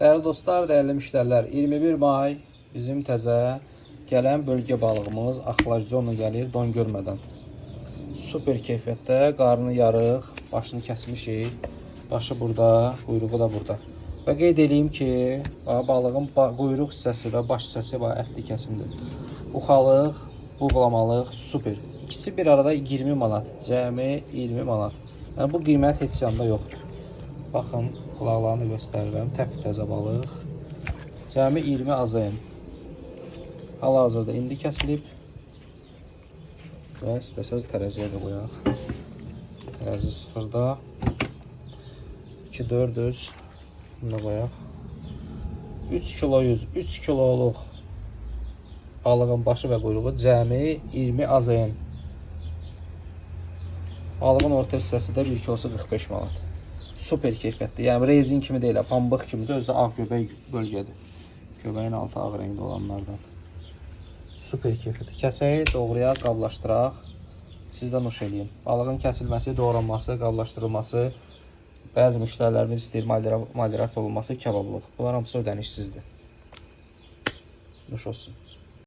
Değerli dostlar, değerli müştərilər, 21 may bizim təzə gələn bölgə balığımız axlajjonla gəlir don görmədən. Super keyfiyyətdə, qarnı yarıq, başını kəsmişik. Başı burada, quyruğu da burada. Və qeyd edeyim ki, balığın quyruq hissəsi və baş hissəsi ətli kəsimdir. Uxalıq, buğlamalıq, super. İkisi bir arada 20 manat, cəmi 20 manat. Yəni bu qiymət heç yanda yoxdur. Baxın, qulaqlarını göstərirəm. Təptəzə balıq. Cəmi 20 AZN. Hal-hazırda indi kəsilib. Və istəsəz tərəziyə də qoyaq. Tərəzi sıfırda. 2-400. Bunu da qoyaq. 3 kilo 100, 3 kiloluq balığın başı və quyruğu cəmi 20 AZN. Balığın orta hissəsi də 1 kilosu 45 manat. Super keyfiyyətli. Yəni rezin kimi deyil, pambıq kimidir. Özü də ağ göbək bölgədir. Göbəyin altı ağ rəngdə olanlardan. Super keyfiyyətli. Kəsək, doğrayaq, qablaşdıraq. Siz də nuş eləyin. Balığın kəsilməsi, doğranması, qablaşdırılması, bəzi müştərilərimiz istəyir moderasiya olunması, kəbablıq. Bunlar hamısı ödənişsizdir. Nuş olsun.